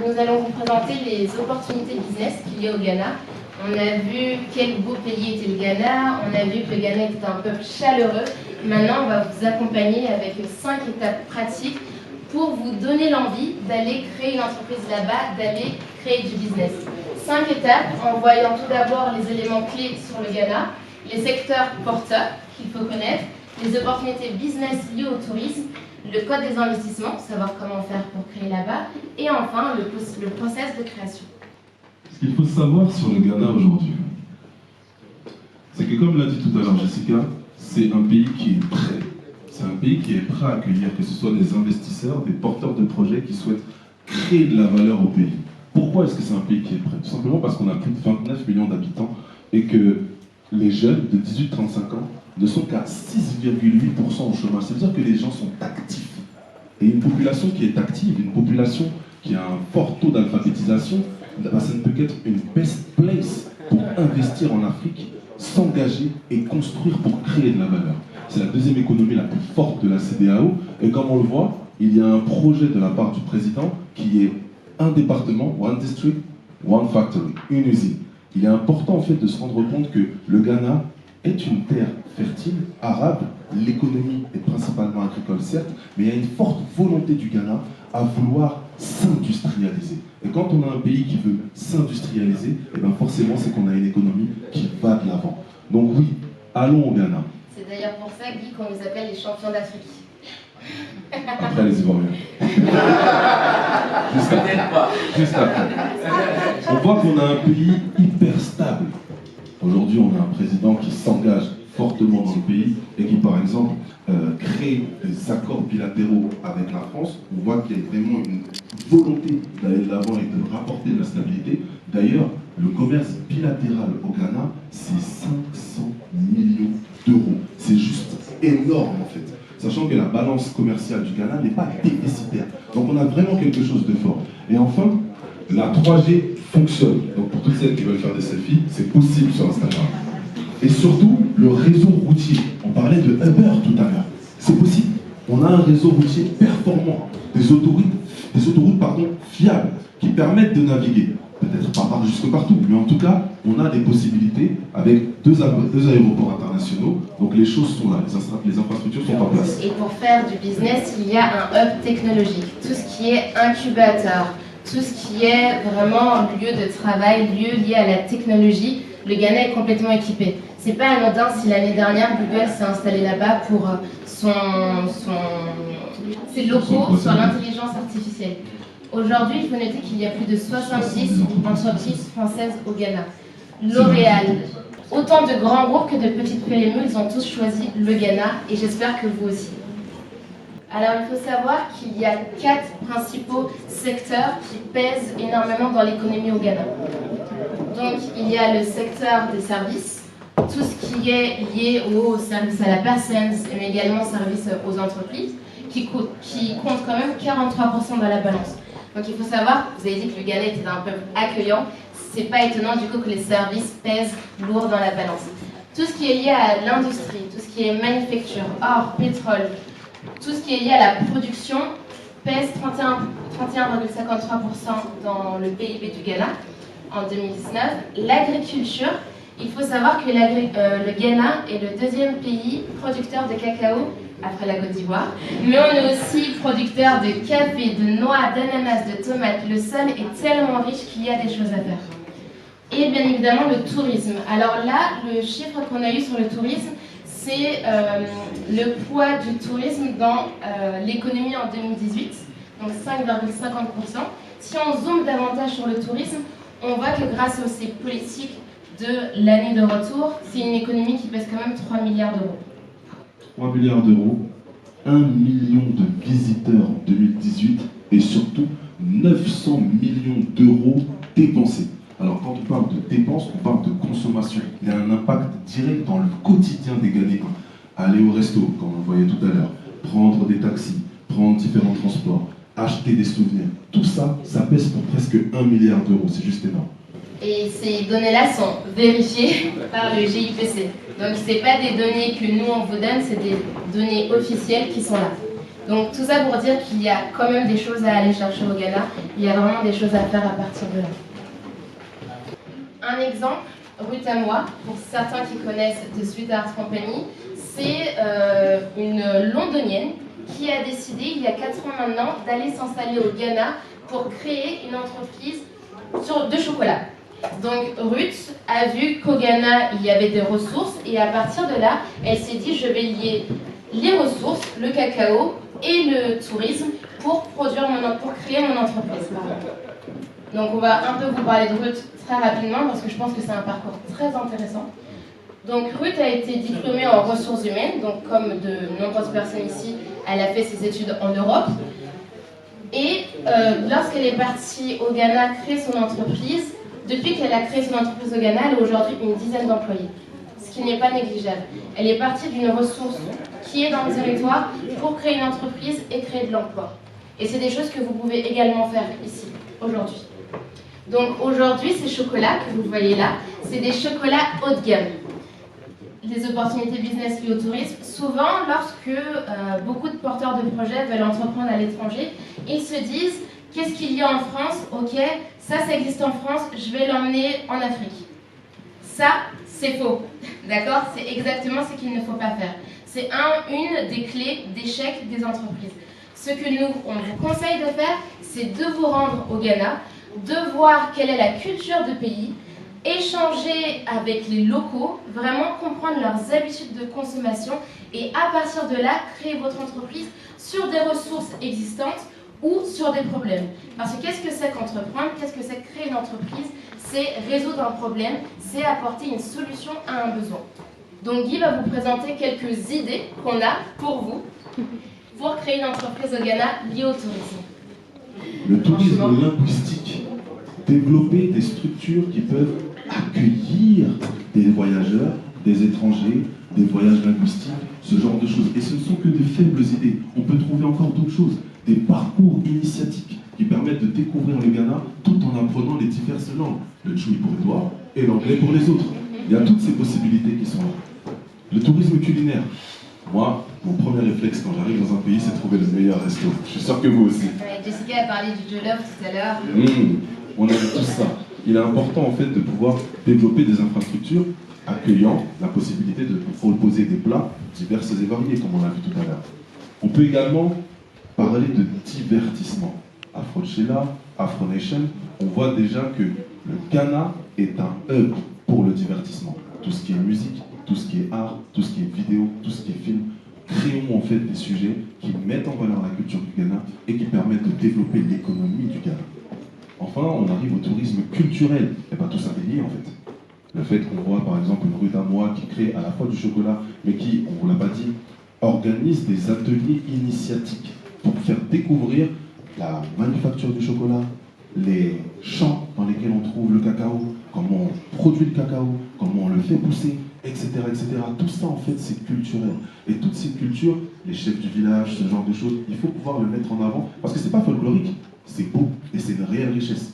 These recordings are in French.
nous allons vous présenter les opportunités business qu'il y a au Ghana. On a vu quel beau pays était le Ghana, on a vu que le Ghana était un peuple chaleureux. Maintenant, on va vous accompagner avec 5 étapes pratiques pour vous donner l'envie d'aller créer une entreprise là-bas, d'aller créer du business. 5 étapes en voyant tout d'abord les éléments clés sur le Ghana, les secteurs porteurs qu'il faut connaître, les opportunités business liées au tourisme, le code des investissements, savoir comment faire pour créer là-bas, et enfin le process de création. Ce qu'il faut savoir sur le Ghana aujourd'hui, c'est que comme l'a dit tout à l'heure Jessica, c'est un pays qui est prêt. C'est un pays qui est prêt à accueillir, que ce soit des investisseurs, des porteurs de projets qui souhaitent créer de la valeur au pays. Pourquoi est-ce que c'est un pays qui est prêt? Tout simplement parce qu'on a plus de 29 millions d'habitants et que les jeunes de 18-35 ans ne sont qu'à 6,8% au chômage. Ça veut dire que les gens sont actifs. Et une population qui est active, une population qui a un fort taux d'alphabétisation, ça ne peut qu'être une best place pour investir en Afrique, s'engager et construire pour créer de la valeur. C'est la deuxième économie la plus forte de la CEDEAO. Et comme on le voit, il y a un projet de la part du président qui est un département, one district, one factory, une usine. Il est important en fait de se rendre compte que le Ghana est une terre fertile, arable, l'économie est principalement agricole certes, mais il y a une forte volonté du Ghana à vouloir s'industrialiser. Et quand on a un pays qui veut s'industrialiser, et bien forcément c'est qu'on a une économie qui va de l'avant. Donc oui, allons au Ghana. C'est d'ailleurs pour ça, Guy, qu'on nous appelle les champions d'Afrique. Après les Ivoiriens. Juste après. On voit qu'on a un pays hyper stable. Aujourd'hui, on a un président qui s'engage fortement dans le pays et qui, par exemple, crée des accords bilatéraux avec la France. On voit qu'il y a vraiment une volonté d'aller de l'avant et de rapporter de la stabilité. D'ailleurs, le commerce bilatéral au Ghana, c'est 500 millions d'euros. C'est juste énorme, en fait. Sachant que la balance commerciale du Ghana n'est pas déficitaire. Donc on a vraiment quelque chose de fort. Et enfin, la 3G fonctionne. Donc pour toutes celles qui veulent faire des selfies, c'est possible sur Instagram. Et surtout, le réseau routier. On parlait de Uber tout à l'heure. C'est possible. On a un réseau routier performant, des autoroutes fiables, qui permettent de naviguer. Peut-être pas jusque partout, mais en tout cas, on a des possibilités avec deux aéroports internationaux. Donc les choses sont là, les infrastructures sont en place. Et pour faire du business, il y a un hub technologique. Tout ce qui est incubateur, tout ce qui est vraiment lieu de travail, lieu lié à la technologie, le Ghana est complètement équipé. C'est pas anodin si l'année dernière Google s'est installé là-bas pour ses locaux sur l'intelligence artificielle. Aujourd'hui, il faut noter qu'il y a plus de 70 entreprises françaises au Ghana. L'Oréal, autant de grands groupes que de petites PME, ils ont tous choisi le Ghana et j'espère que vous aussi. Alors, il faut savoir qu'il y a 4 principaux secteurs qui pèsent énormément dans l'économie au Ghana. Donc, il y a le secteur des services, tout ce qui est lié aux services à la personne, mais également services aux entreprises, qui compte quand même 43% dans la balance. Donc il faut savoir, vous avez dit que le Ghana était un peuple accueillant, c'est pas étonnant du coup que les services pèsent lourd dans la balance. Tout ce qui est lié à l'industrie, tout ce qui est manufacture, or, pétrole, tout ce qui est lié à la production pèse 31,53% dans le PIB du Ghana en 2019. L'agriculture, il faut savoir que le Ghana est le deuxième pays producteur de cacao après la Côte d'Ivoire, mais on est aussi producteur de café, de noix, d'ananas, de tomates. Le sol est tellement riche qu'il y a des choses à faire. Et bien évidemment le tourisme. Alors là, le chiffre qu'on a eu sur le tourisme, c'est le poids du tourisme dans l'économie en 2018, donc 5,50%. Si on zoome davantage sur le tourisme, on voit que grâce à ces politiques de l'année de retour, c'est une économie qui pèse quand même 3 milliards d'euros. 3 milliards d'euros, 1 million de visiteurs en 2018 et surtout 900 millions d'euros dépensés. Alors quand on parle de dépenses, on parle de consommation. Il y a un impact direct dans le quotidien des Ghanéens. Aller au resto, comme on le voyait tout à l'heure, prendre des taxis, prendre différents transports, acheter des souvenirs. Tout ça, ça pèse pour presque 1 milliard d'euros. C'est juste énorme. Et ces données-là sont vérifiées par le GIPC. Donc ce n'est pas des données que nous on vous donne, c'est des données officielles qui sont là. Donc tout ça pour dire qu'il y a quand même des choses à aller chercher au Ghana, il y a vraiment des choses à faire à partir de là. Un exemple, Ruth Amoa, pour certains qui connaissent The Sweet Art Company, c'est une londonienne qui a décidé il y a 4 ans maintenant d'aller s'installer au Ghana pour créer une entreprise de chocolat. Donc Ruth a vu qu'au Ghana il y avait des ressources et à partir de là elle s'est dit je vais lier les ressources, le cacao et le tourisme pour créer mon entreprise. Donc on va un peu vous parler de Ruth très rapidement parce que je pense que c'est un parcours très intéressant. Donc Ruth a été diplômée en ressources humaines, donc comme de nombreuses personnes ici, elle a fait ses études en Europe. Et lorsqu'elle est partie au Ghana créer son entreprise, depuis qu'elle a créé son entreprise au Ghana, elle a aujourd'hui une dizaine d'employés, ce qui n'est pas négligeable. Elle est partie d'une ressource qui est dans le territoire pour créer une entreprise et créer de l'emploi. Et c'est des choses que vous pouvez également faire ici, aujourd'hui. Donc aujourd'hui, ces chocolats que vous voyez là, c'est des chocolats haut de gamme. Les opportunités business liées au tourisme, souvent lorsque beaucoup de porteurs de projets veulent entreprendre à l'étranger, ils se disent qu'est-ce qu'il y a en France? Ok, ça existe en France, je vais l'emmener en Afrique. Ça, c'est faux, d'accord? C'est exactement ce qu'il ne faut pas faire. C'est une des clés d'échec des entreprises. Ce que nous, on vous conseille de faire, c'est de vous rendre au Ghana, de voir quelle est la culture du pays, échanger avec les locaux, vraiment comprendre leurs habitudes de consommation et à partir de là, créer votre entreprise sur des ressources existantes ou sur des problèmes. Parce que qu'est-ce que c'est qu'entreprendre? Qu'est-ce que c'est que créer une entreprise? C'est résoudre un problème, c'est apporter une solution à un besoin. Donc Guy va vous présenter quelques idées qu'on a pour vous, pour créer une entreprise au Ghana liée au tourisme. Le tourisme linguistique, développer des structures qui peuvent accueillir des voyageurs, des étrangers, des voyages linguistiques, ce genre de choses. Et ce ne sont que de faibles idées. On peut trouver encore d'autres choses, des parcours initiatiques qui permettent de découvrir le Ghana tout en apprenant les diverses langues, le tchoui pour Edouard et l'anglais pour les autres. Il y a toutes ces possibilités qui sont là. Le tourisme culinaire. Moi, mon premier réflexe quand j'arrive dans un pays, c'est de trouver le meilleur resto. Je suis sûr que vous aussi. Jessica a parlé du jollof tout à l'heure. On a tout ça. Il est important en fait de pouvoir développer des infrastructures accueillant la possibilité de proposer des plats divers et variés, comme on l'a vu tout à l'heure. On peut également parler de divertissement. Afrochella, Afronation, on voit déjà que le Ghana est un hub pour le divertissement. Tout ce qui est musique, tout ce qui est art, tout ce qui est vidéo, tout ce qui est film. Créons en fait des sujets qui mettent en valeur la culture du Ghana et qui permettent de développer l'économie du Ghana. Enfin, on arrive au tourisme culturel. Et pas tout ça est lié en fait. Le fait qu'on voit par exemple une rue d'Amois qui crée à la fois du chocolat, mais qui, on ne vous l'a pas dit, organise des ateliers initiatiques pour faire découvrir la manufacture du chocolat, les champs dans lesquels on trouve le cacao, comment on produit le cacao, comment on le fait pousser, etc., etc. Tout ça, en fait, c'est culturel. Et toutes ces cultures, les chefs du village, ce genre de choses, il faut pouvoir le mettre en avant, parce que c'est pas folklorique, c'est beau, et c'est une réelle richesse.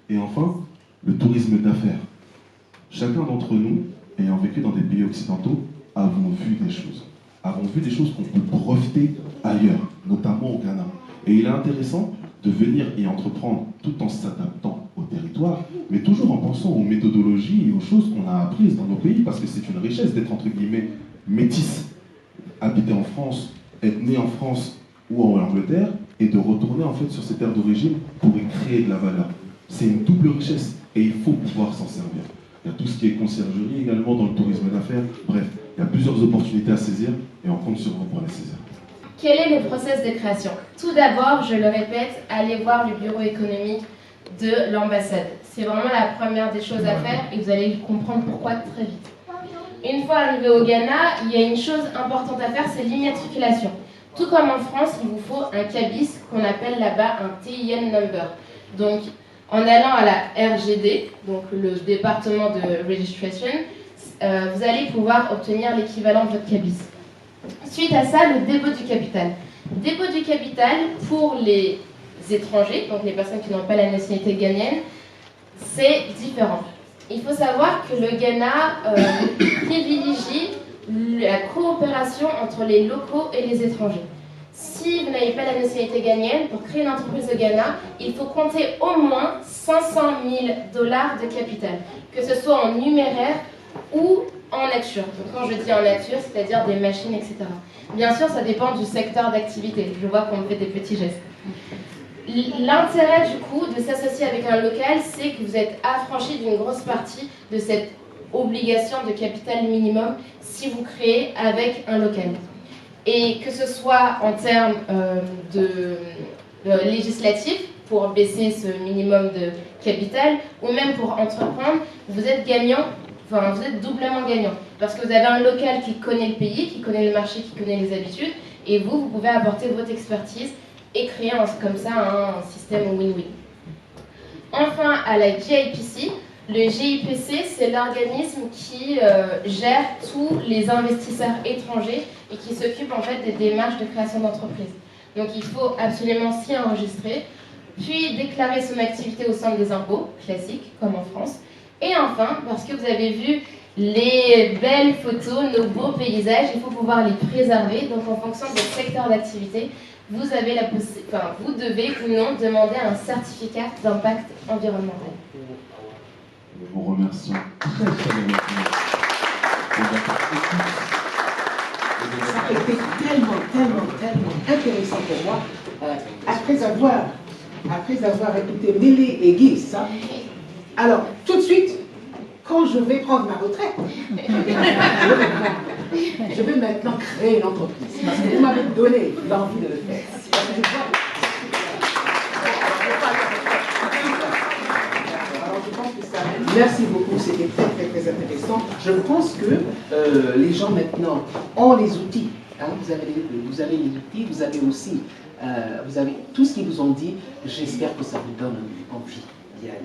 Et enfin, le tourisme d'affaires. Chacun d'entre nous, ayant vécu dans des pays occidentaux, avons vu des choses. Avons vu des choses qu'on peut breveter ailleurs, notamment au Ghana. Et il est intéressant de venir y entreprendre tout en s'adaptant au territoire, mais toujours en pensant aux méthodologies et aux choses qu'on a apprises dans nos pays, parce que c'est une richesse d'être entre guillemets métis, habiter en France, être né en France ou en Angleterre, et de retourner en fait sur ces terres d'origine pour y créer de la valeur. C'est une double richesse et il faut pouvoir s'en servir. Il y a tout ce qui est conciergerie également dans le tourisme d'affaires. Bref, il y a plusieurs opportunités à saisir et on compte sur vous pour les saisir. Quel est le process de création? Tout d'abord, je le répète, allez voir le bureau économique de l'ambassade. C'est vraiment la première des choses à faire et vous allez comprendre pourquoi très vite. Une fois arrivé au Ghana, il y a une chose importante à faire, c'est l'immatriculation. Tout comme en France, il vous faut un cabis qu'on appelle là-bas un TIN number. Donc, en allant à la RGD, donc le département de registration, vous allez pouvoir obtenir l'équivalent de votre cabis. Suite à ça, le dépôt du capital. Dépôt du capital pour les étrangers, donc les personnes qui n'ont pas la nationalité ghanéenne, c'est différent. Il faut savoir que le Ghana privilégie la coopération entre les locaux et les étrangers. Si vous n'avez pas la nationalité ghanéenne, pour créer une entreprise au Ghana, il faut compter au moins 500 000 dollars de capital, que ce soit en numéraire ou en nature. Donc quand je dis en nature, c'est-à-dire des machines, etc. Bien sûr, ça dépend du secteur d'activité. Je vois qu'on me fait des petits gestes. L'intérêt du coup de s'associer avec un local, c'est que vous êtes affranchi d'une grosse partie de cette obligation de capital minimum si vous créez avec un local. Et que ce soit en termes législatif, pour baisser ce minimum de capital, ou même pour entreprendre, vous êtes gagnant, enfin vous êtes doublement gagnant. Parce que vous avez un local qui connaît le pays, qui connaît le marché, qui connaît les habitudes, et vous pouvez apporter votre expertise et créer comme ça un système win-win. Enfin, à la GIPC, le GIPC, c'est l'organisme qui gère tous les investisseurs étrangers et qui s'occupe en fait des démarches de création d'entreprise. Donc il faut absolument s'y enregistrer, puis déclarer son activité au centre des impôts, classique, comme en France. Et enfin, parce que vous avez vu les belles photos, nos beaux paysages, il faut pouvoir les préserver. Donc en fonction de votre secteur d'activité, vous avez vous devez ou non demander un certificat d'impact environnemental. Nous vous remercions très chaleureusement. Ça a été tellement intéressant pour moi. Après avoir écouté Mélie et Guy, alors tout de suite, quand je vais prendre ma retraite, je vais maintenant créer une entreprise. Parce que vous m'avez donné l'envie de le faire. Alors je pense que ça. Merci beaucoup, c'était très intéressant. Je pense que les gens maintenant ont les outils. Hein, vous avez les outils, vous avez aussi vous avez tout ce qu'ils vous ont dit. J'espère que ça vous donne envie d'y aller.